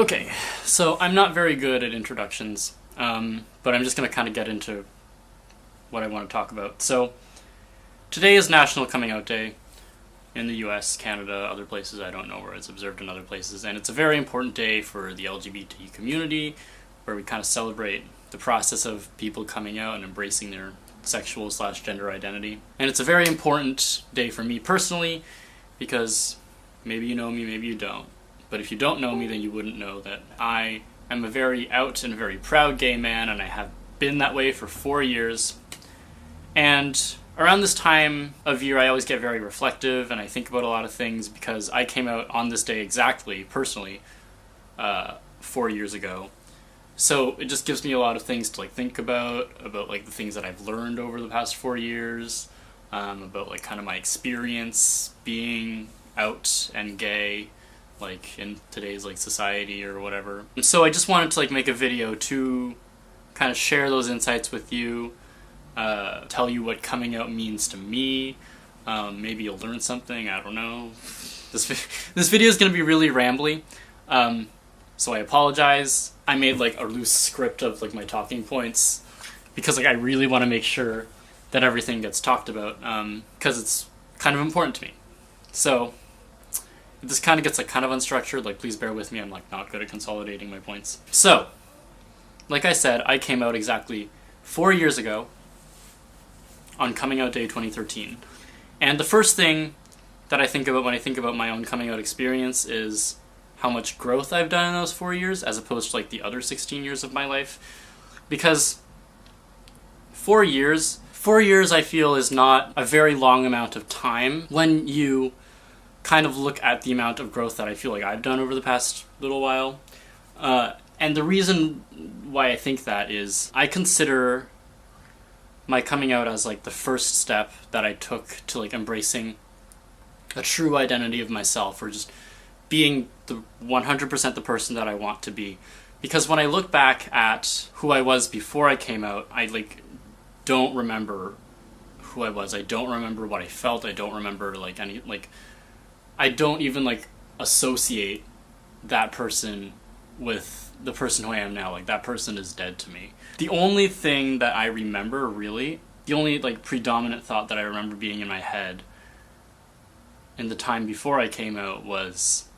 Okay, so I'm not very good at introductions, but I'm just going to kind of get into what I want to talk about. So, today is National Coming Out Day in the US, Canada, other places. I don't know where it's observed in other places. And it's a very important day for the LGBT community, where we kind of celebrate the process of people coming out and embracing their sexual/gender identity. And it's a very important day for me personally, because maybe you know me, maybe you don't. But if you don't know me, then you wouldn't know that I am a very out and very proud gay man, and I have been that way for 4 years. And around this time of year, I always get very reflective, and I think about a lot of things, because I came out on this day exactly, personally, 4 years ago. So it just gives me a lot of things to think about the things that I've learned over the past 4 years, about kind of my experience being out and gay, in today's society or whatever. And so I just wanted to make a video to kind of share those insights with you, tell you what coming out means to me. Maybe you'll learn something, I don't know. This video is going to be really rambly, so I apologize. I made a loose script of my talking points, because I really want to make sure that everything gets talked about, because it's kind of important to me. So if this kind of gets kind of unstructured, please bear with me. I'm not good at consolidating my points. So, like I said, I came out exactly 4 years ago on Coming Out Day 2013. And the first thing that I think about when I think about my own coming out experience is how much growth I've done in those 4 years, as opposed to the other 16 years of my life. Because 4 years I feel is not a very long amount of time when you kind of look at the amount of growth that I feel I've done over the past little while. And the reason why I think that is I consider my coming out as the first step that I took to embracing a true identity of myself, or just being the 100% the person that I want to be. Because when I look back at who I was before I came out, I don't remember who I was. I don't remember what I felt. I don't remember I don't even associate that person with the person who I am now. That person is dead to me. The only thing that I remember, really, the only predominant thought that I remember being in my head in the time before I came out was,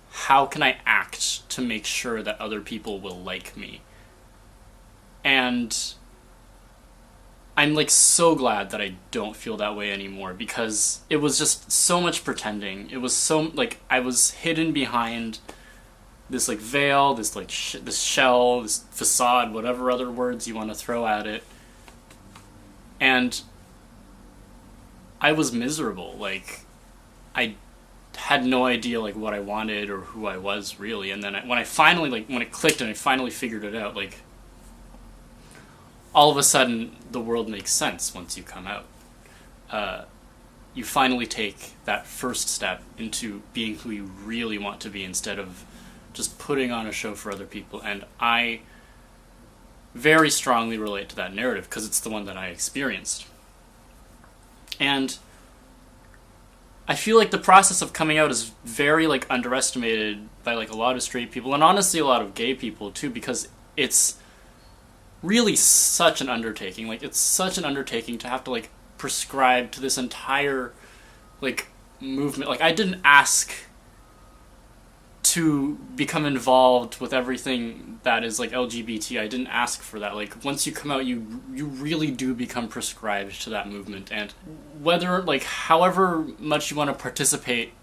how can I act to make sure that other people will like me? And I'm so glad that I don't feel that way anymore, because it was just so much pretending. It was so I was hidden behind this veil, this this shell, this facade, whatever other words you want to throw at it. And I was miserable. I had no idea what I wanted or who I was really. And then when I finally when it clicked and I finally figured it out, all of a sudden, the world makes sense once you come out. You finally take that first step into being who you really want to be, instead of just putting on a show for other people. And I very strongly relate to that narrative, because it's the one that I experienced. And I feel the process of coming out is very underestimated by a lot of straight people, and honestly a lot of gay people too, because it's really such an undertaking. It's such an undertaking to have to prescribe to this entire movement. I didn't ask to become involved with everything that is LGBT. I didn't ask for that. Once you come out, you really do become prescribed to that movement. And whether however much you want to participate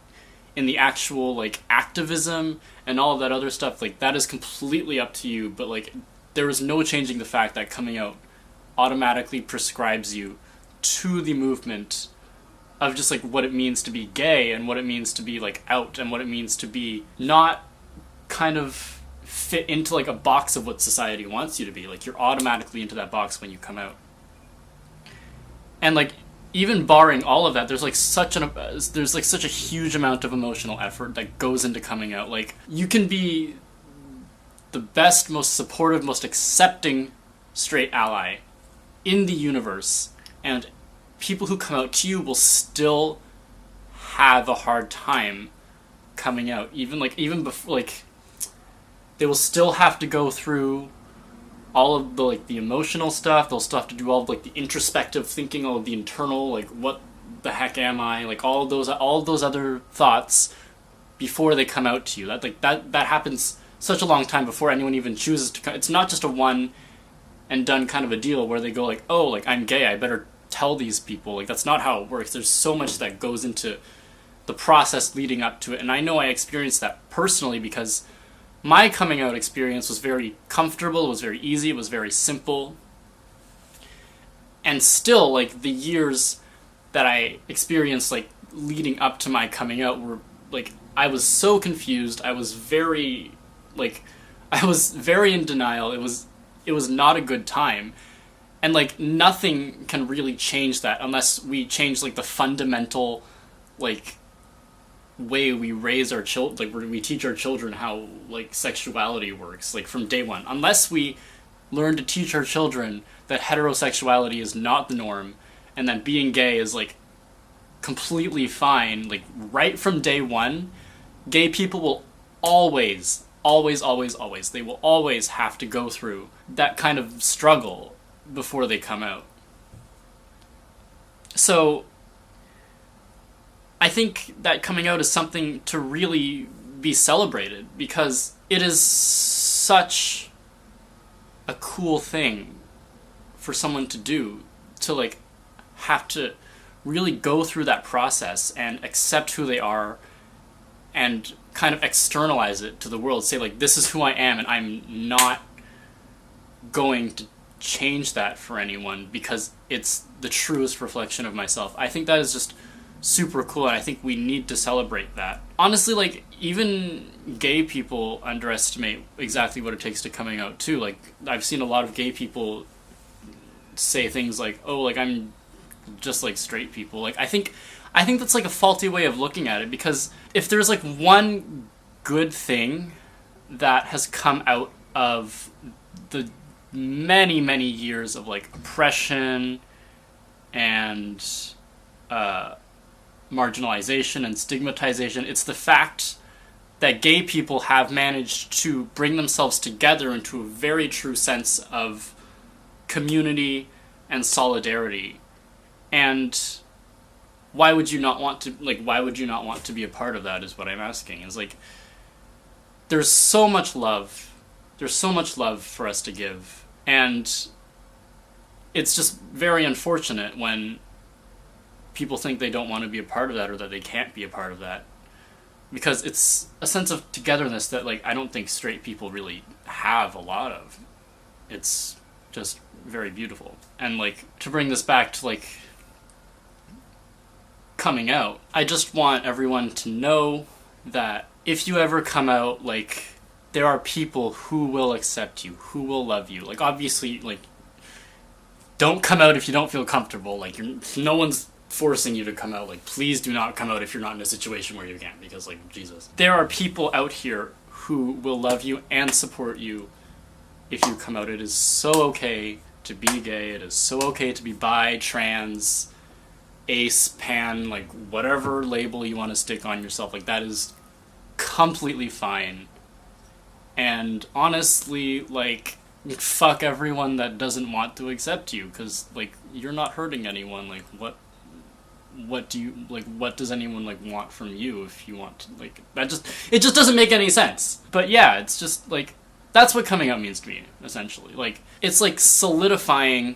in the actual activism and all of that other stuff, that is completely up to you. But there is no changing the fact that coming out automatically prescribes you to the movement of just what it means to be gay, and what it means to be out, and what it means to be not kind of fit into a box of what society wants you to be. You're automatically into that box when you come out. And even barring all of that, there's such a huge amount of emotional effort that goes into coming out. You can be the best, most supportive, most accepting straight ally in the universe, and people who come out to you will still have a hard time coming out, even before They will still have to go through all of the like the emotional stuff. They'll still have to do all of like the introspective thinking, all of the internal, like what the heck am I, like all of those other thoughts before they come out to you. That happens such a long time before anyone even chooses to come. It's not just a one and done kind of a deal where they go like, oh, like I'm gay, I better tell these people. Like that's not how it works. There's so much that goes into the process leading up to it, and I know I experienced that personally because my coming out experience was very comfortable, it was very easy, it was very simple. And still, like, the years that I experienced, like, leading up to my coming out were, like, I was so confused, I was very in denial, it was not a good time. And, like, nothing can really change that unless we change, like, the fundamental, like, way we raise our children, like we teach our children how like sexuality works, like from day one. Unless we learn to teach our children that heterosexuality is not the norm and that being gay is like completely fine, like right from day one, gay people will always they will always have to go through that kind of struggle before they come out. So I think that coming out is something to really be celebrated because it is such a cool thing for someone to do, to like have to really go through that process and accept who they are and kind of externalize it to the world, say like this is who I am and I'm not going to change that for anyone because it's the truest reflection of myself. I think that is just super cool, and I think we need to celebrate that. Honestly, like, even gay people underestimate exactly what it takes to coming out, too. Like, I've seen a lot of gay people say things like, oh, like, I'm just like straight people. Like, I think that's, like, a faulty way of looking at it, because if there's, like, one good thing that has come out of the many, many years of, like, oppression and, marginalization and stigmatization, it's the fact that gay people have managed to bring themselves together into a very true sense of community and solidarity. And why would you not want to be a part of that is what I'm asking. Is like there's so much love for us to give, and it's just very unfortunate when people think they don't want to be a part of that or that they can't be a part of that, because it's a sense of togetherness that like I don't think straight people really have a lot of. It's just very beautiful. And like to bring this back to like coming out, I just want everyone to know that if you ever come out, like there are people who will accept you, who will love you. Like obviously, like don't come out if you don't feel comfortable. Like no one's forcing you to come out. Like please do not come out if you're not in a situation where you can't, because like Jesus, there are people out here who will love you and support you if you come out. It is so okay to be gay, it is so okay to be bi, trans, ace, pan, like whatever label you want to stick on yourself, like that is completely fine. And honestly, like fuck everyone that doesn't want to accept you, because like you're not hurting anyone. Like what do you like, what does anyone like want from you if you want to, like it just doesn't make any sense. But yeah, it's just like that's what coming out means to me, essentially. Like it's like solidifying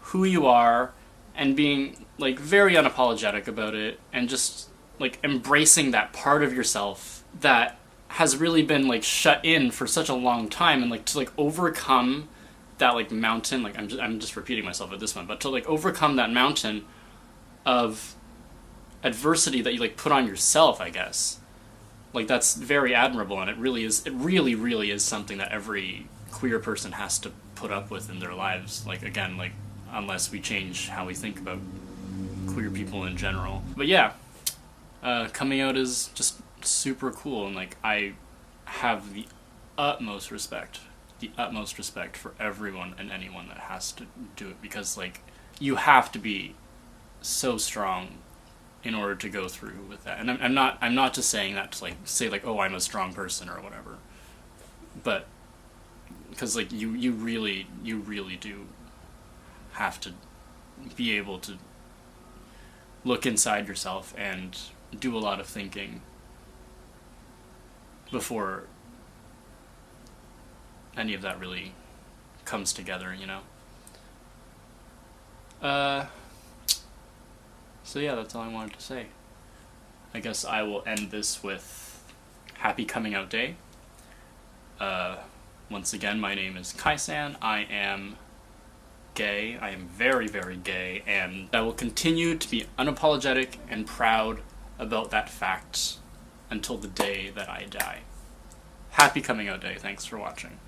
who you are and being like very unapologetic about it, and just like embracing that part of yourself that has really been like shut in for such a long time, and like to like overcome that like mountain, like I'm just repeating myself at this one, but to like overcome that mountain of adversity that you like put on yourself, I guess. Like that's very admirable, and it really is something that every queer person has to put up with in their lives. Like again, like unless we change how we think about queer people in general. But yeah, coming out is just super cool, and like I have the utmost respect for everyone and anyone that has to do it, because like you have to be so strong in order to go through with that. And I'm not just saying that to like say like, oh, I'm a strong person or whatever, but because like you really do have to be able to look inside yourself and do a lot of thinking before any of that really comes together, you know? So yeah, that's all I wanted to say. I guess I will end this with Happy Coming Out Day. Once again, my name is Kai-san. I am gay. I am very, very gay, and I will continue to be unapologetic and proud about that fact until the day that I die. Happy Coming Out Day. Thanks for watching.